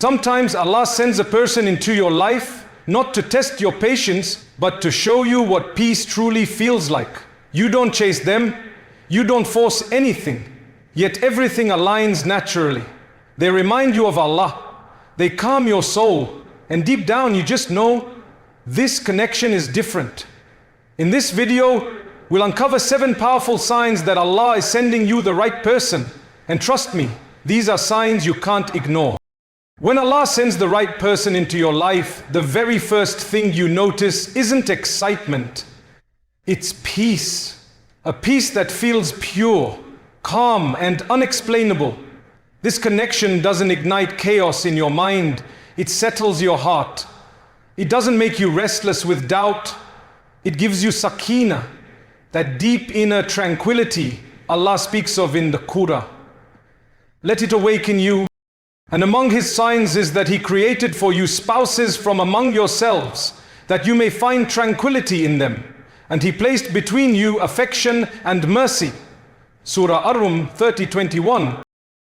Sometimes Allah sends a person into your life not to test your patience, but to show you what peace truly feels like. You don't chase them, you don't force anything, yet everything aligns naturally. They remind you of Allah, they calm your soul, and deep down you just know this connection is different. In this video, we'll uncover 7 powerful signs that Allah is sending you the right person. And trust me, these are signs you can't ignore. When Allah sends the right person into your life, the very first thing you notice isn't excitement. It's peace. A peace that feels pure, calm, and unexplainable. This connection doesn't ignite chaos in your mind, it settles your heart. It doesn't make you restless with doubt. It gives you sakina, that deep inner tranquility Allah speaks of in the Qur'an. Let it awaken you. And among His signs is that He created for you spouses from among yourselves, that you may find tranquility in them. And He placed between you affection and mercy. Surah Ar-Rum 30:21.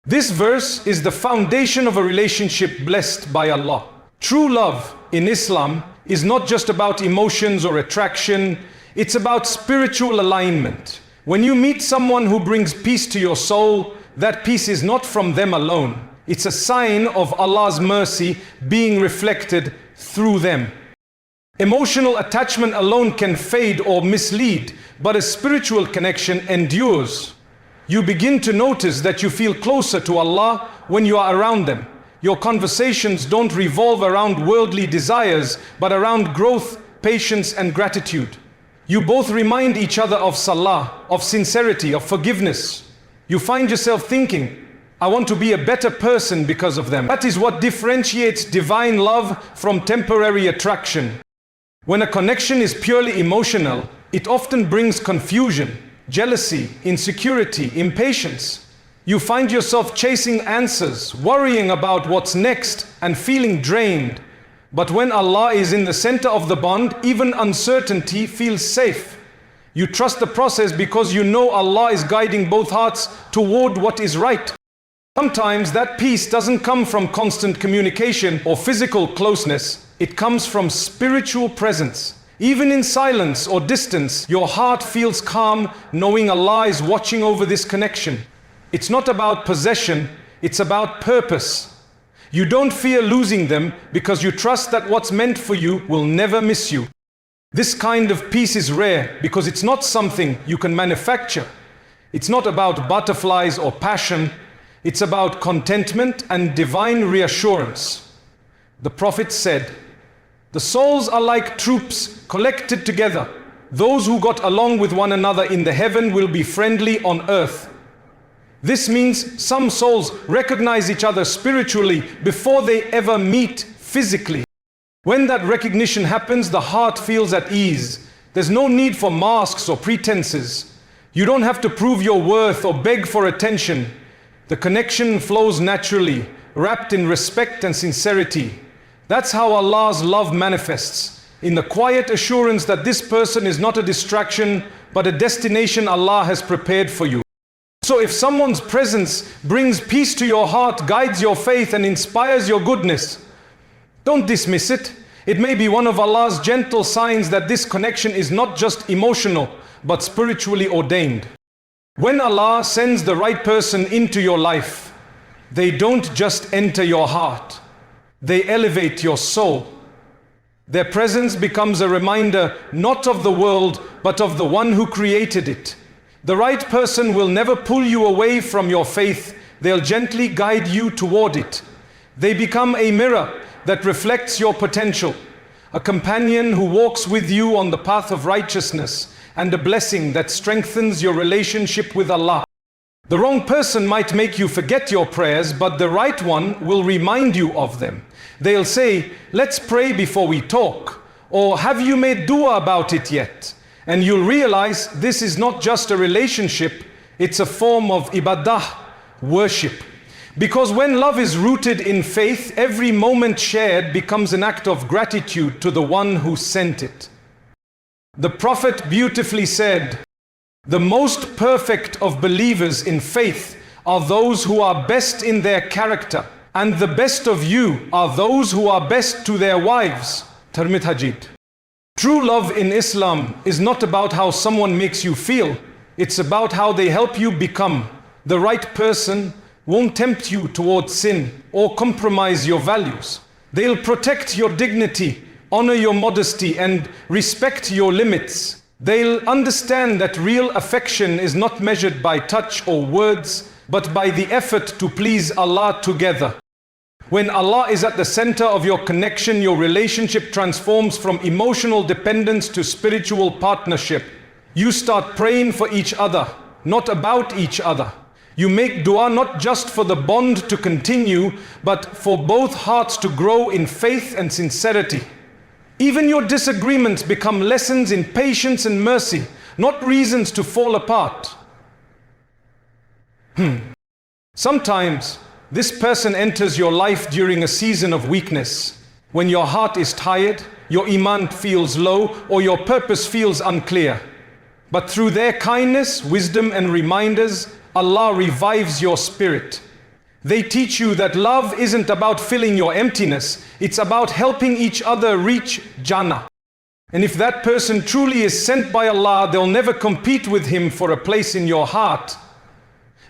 This verse is the foundation of a relationship blessed by Allah. True love in Islam is not just about emotions or attraction, it's about spiritual alignment. When you meet someone who brings peace to your soul, that peace is not from them alone. It's a sign of Allah's mercy being reflected through them. Emotional attachment alone can fade or mislead, but a spiritual connection endures. You begin to notice that you feel closer to Allah when you are around them. Your conversations don't revolve around worldly desires, but around growth, patience, and gratitude. You both remind each other of salah, of sincerity, of forgiveness. You find yourself thinking, I want to be a better person because of them. That is what differentiates divine love from temporary attraction. When a connection is purely emotional, it often brings confusion, jealousy, insecurity, impatience. You find yourself chasing answers, worrying about what's next, and feeling drained. But when Allah is in the center of the bond, even uncertainty feels safe. You trust the process because you know Allah is guiding both hearts toward what is right. Sometimes that peace doesn't come from constant communication or physical closeness. It comes from spiritual presence. Even in silence or distance, your heart feels calm knowing Allah is watching over this connection. It's not about possession, it's about purpose. You don't fear losing them because you trust that what's meant for you will never miss you. This kind of peace is rare because it's not something you can manufacture. It's not about butterflies or passion. It's about contentment and divine reassurance. The Prophet said, "The souls are like troops collected together. Those who got along with one another in the heaven will be friendly on earth." This means some souls recognize each other spiritually before they ever meet physically. When that recognition happens, the heart feels at ease. There's no need for masks or pretenses. You don't have to prove your worth or beg for attention. The connection flows naturally, wrapped in respect and sincerity. That's how Allah's love manifests, in the quiet assurance that this person is not a distraction, but a destination Allah has prepared for you. So if someone's presence brings peace to your heart, guides your faith, and inspires your goodness, don't dismiss it. It may be one of Allah's gentle signs that this connection is not just emotional, but spiritually ordained. When Allah sends the right person into your life, they don't just enter your heart, they elevate your soul. Their presence becomes a reminder not of the world, but of the one who created it. The right person will never pull you away from your faith, they'll gently guide you toward it. They become a mirror that reflects your potential, a companion who walks with you on the path of righteousness, and a blessing that strengthens your relationship with Allah. The wrong person might make you forget your prayers, but the right one will remind you of them. They'll say, "Let's pray before we talk," or "Have you made dua about it yet?" And you'll realize this is not just a relationship, it's a form of ibadah, worship. Because when love is rooted in faith, every moment shared becomes an act of gratitude to the one who sent it. The Prophet beautifully said, "The most perfect of believers in faith are those who are best in their character, And the best of you are those who are best to their wives. Tirmidhi Hadith. True love in Islam is not about how someone makes you feel. It's about how they help you become. The right person won't tempt you towards sin or compromise your values. They'll protect your dignity, honor your modesty, and respect your limits. They'll understand that real affection is not measured by touch or words, but by the effort to please Allah together. When Allah is at the center of your connection, your relationship transforms from emotional dependence to spiritual partnership. You start praying for each other, not about each other. You make dua not just for the bond to continue, but for both hearts to grow in faith and sincerity. Even your disagreements become lessons in patience and mercy, not reasons to fall apart. Sometimes, this person enters your life during a season of weakness, when your heart is tired, your imān feels low, or your purpose feels unclear. But through their kindness, wisdom, and reminders, Allah revives your spirit. They teach you that love isn't about filling your emptiness, it's about helping each other reach Jannah. And if that person truly is sent by Allah, they'll never compete with him for a place in your heart.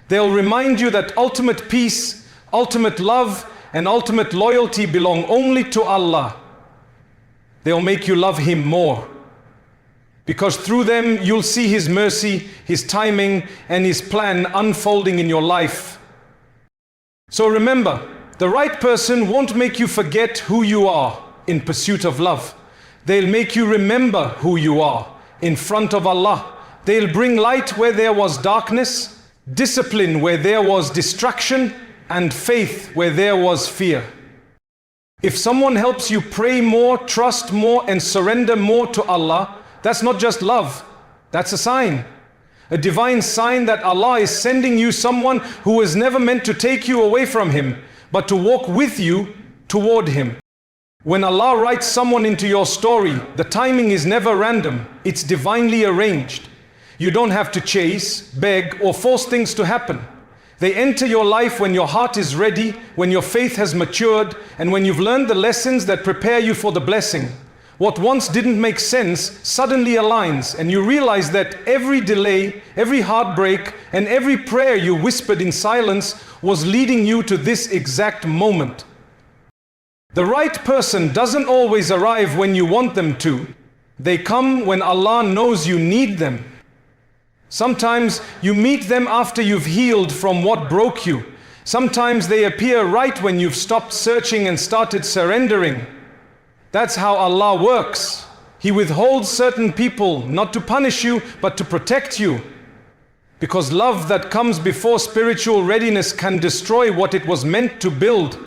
They'll remind you that ultimate peace, ultimate love, and ultimate loyalty belong only to Allah. They'll make you love Him more. Because through them, you'll see His mercy, His timing, and His plan unfolding in your life. So remember, the right person won't make you forget who you are in pursuit of love. They'll make you remember who you are in front of Allah. They'll bring light where there was darkness, discipline where there was distraction, and faith where there was fear. If someone helps you pray more, trust more, and surrender more to Allah, that's not just love, that's a sign. A divine sign that Allah is sending you someone who was never meant to take you away from Him, but to walk with you toward Him. When Allah writes someone into your story, the timing is never random, it's divinely arranged. You don't have to chase, beg, or force things to happen. They enter your life when your heart is ready, when your faith has matured, and when you've learned the lessons that prepare you for the blessing. What once didn't make sense suddenly aligns, and you realize that every delay, every heartbreak, and every prayer you whispered in silence was leading you to this exact moment. The right person doesn't always arrive when you want them to. They come when Allah knows you need them. Sometimes you meet them after you've healed from what broke you. Sometimes they appear right when you've stopped searching and started surrendering. That's how Allah works. He withholds certain people not to punish you, but to protect you. Because love that comes before spiritual readiness can destroy what it was meant to build.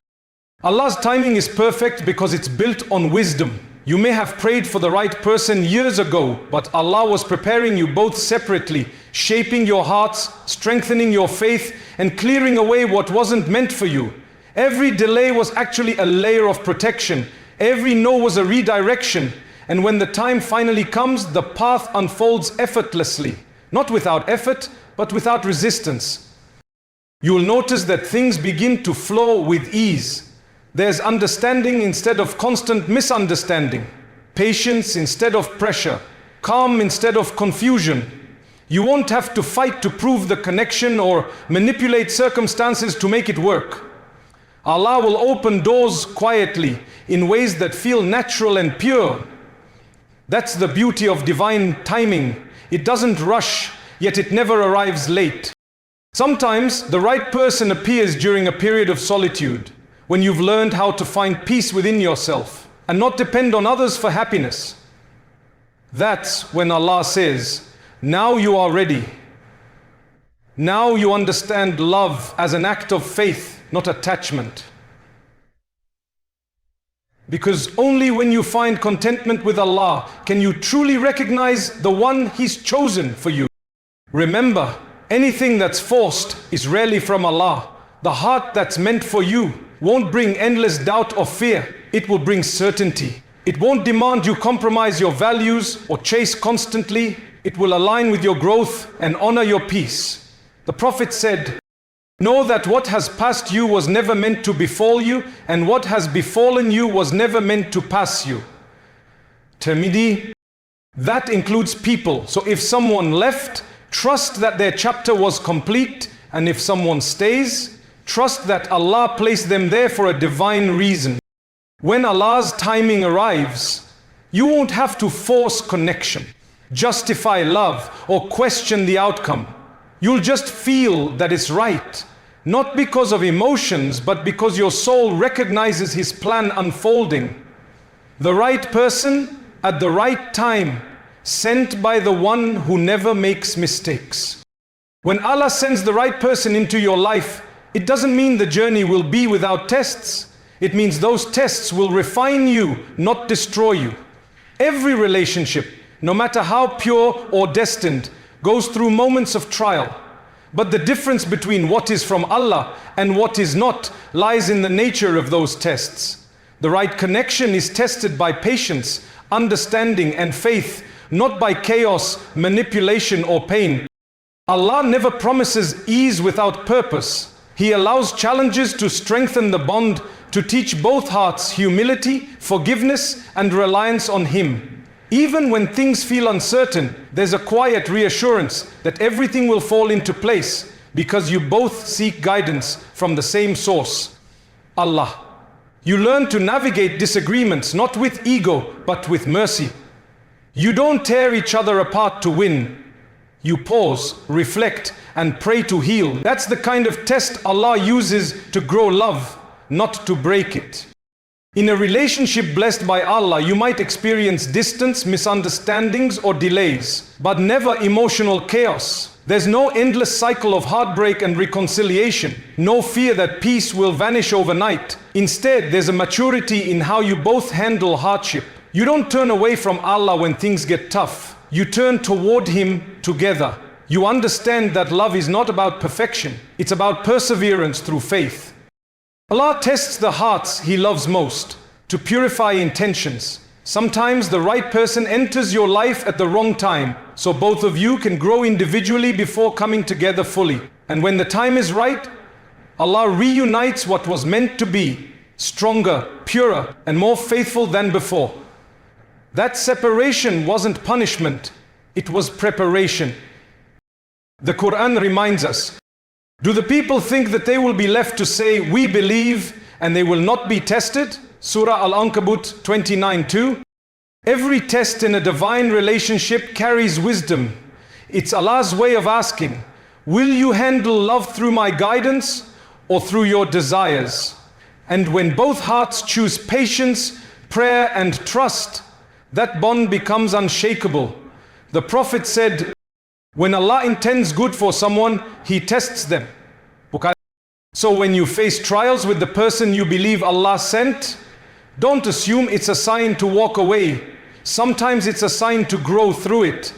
Allah's timing is perfect because it's built on wisdom. You may have prayed for the right person years ago, but Allah was preparing you both separately, shaping your hearts, strengthening your faith, and clearing away what wasn't meant for you. Every delay was actually a layer of protection. Every no was a redirection. And when the time finally comes, the path unfolds effortlessly. Not without effort, but without resistance. You'll notice that things begin to flow with ease. There's understanding instead of constant misunderstanding, patience instead of pressure, calm instead of confusion. You won't have to fight to prove the connection or manipulate circumstances to make it work. Allah will open doors quietly in ways that feel natural and pure. That's the beauty of divine timing. It doesn't rush, yet it never arrives late. Sometimes the right person appears during a period of solitude, when you've learned how to find peace within yourself and not depend on others for happiness. That's when Allah says, now you are ready. Now you understand love as an act of faith, not attachment. Because only when you find contentment with Allah can you truly recognize the one He's chosen for you. Remember, anything that's forced is rarely from Allah. The heart that's meant for you won't bring endless doubt or fear. It will bring certainty. It won't demand you compromise your values or chase constantly. It will align with your growth and honor your peace. The Prophet said, Know that what has passed you was never meant to befall you, and what has befallen you was never meant to pass you. Tirmidhi. That includes people. So if someone left, trust that their chapter was complete, and if someone stays, trust that Allah placed them there for a divine reason. When Allah's timing arrives, you won't have to force connection, justify love, or question the outcome. You'll just feel that it's right, not because of emotions, but because your soul recognizes His plan unfolding. The right person at the right time, sent by the one who never makes mistakes. When Allah sends the right person into your life, it doesn't mean the journey will be without tests. It means those tests will refine you, not destroy you. Every relationship, no matter how pure or destined, goes through moments of trial. But the difference between what is from Allah and what is not lies in the nature of those tests. The right connection is tested by patience, understanding, and faith, not by chaos, manipulation, or pain. Allah never promises ease without purpose. He allows challenges to strengthen the bond, to teach both hearts humility, forgiveness, and reliance on Him. Even when things feel uncertain, there's a quiet reassurance that everything will fall into place because you both seek guidance from the same source, Allah. You learn to navigate disagreements not with ego, but with mercy. You don't tear each other apart to win. You pause, reflect, and pray to heal. That's the kind of test Allah uses to grow love, not to break it. In a relationship blessed by Allah, you might experience distance, misunderstandings, or delays, but never emotional chaos. There's no endless cycle of heartbreak and reconciliation, no fear that peace will vanish overnight. Instead, there's a maturity in how you both handle hardship. You don't turn away from Allah when things get tough. You turn toward Him together. You understand that love is not about perfection, it's about perseverance through faith. Allah tests the hearts He loves most to purify intentions. Sometimes the right person enters your life at the wrong time, so both of you can grow individually before coming together fully. And when the time is right, Allah reunites what was meant to be, stronger, purer, and more faithful than before. That separation wasn't punishment, it was preparation. The Quran reminds us, do the people think that they will be left to say, we believe, and they will not be tested? Surah Al-Ankabut 29:2. Every test in a divine relationship carries wisdom. It's Allah's way of asking, will you handle love through my guidance or through your desires? And when both hearts choose patience, prayer, and trust, that bond becomes unshakable. The Prophet said, when Allah intends good for someone, He tests them. So when you face trials with the person you believe Allah sent, don't assume it's a sign to walk away. Sometimes it's a sign to grow through it.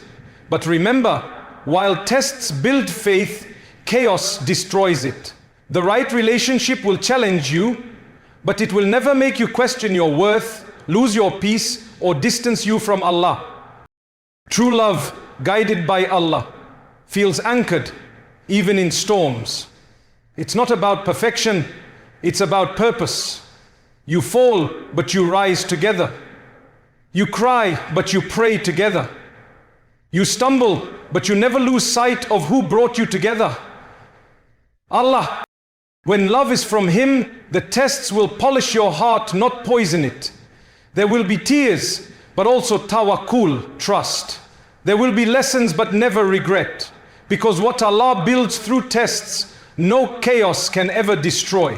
But remember, while tests build faith, chaos destroys it. The right relationship will challenge you, but it will never make you question your worth, lose your peace, or distance you from Allah. True love, guided by Allah, feels anchored even in storms. It's not about perfection, it's about purpose. You fall, but you rise together. You cry, but you pray together. You stumble, but you never lose sight of who brought you together. Allah. When love is from Him, the tests will polish your heart, not poison it. There will be tears, but also tawakkul, trust. There will be lessons, but never regret. Because what Allah builds through tests, no chaos can ever destroy.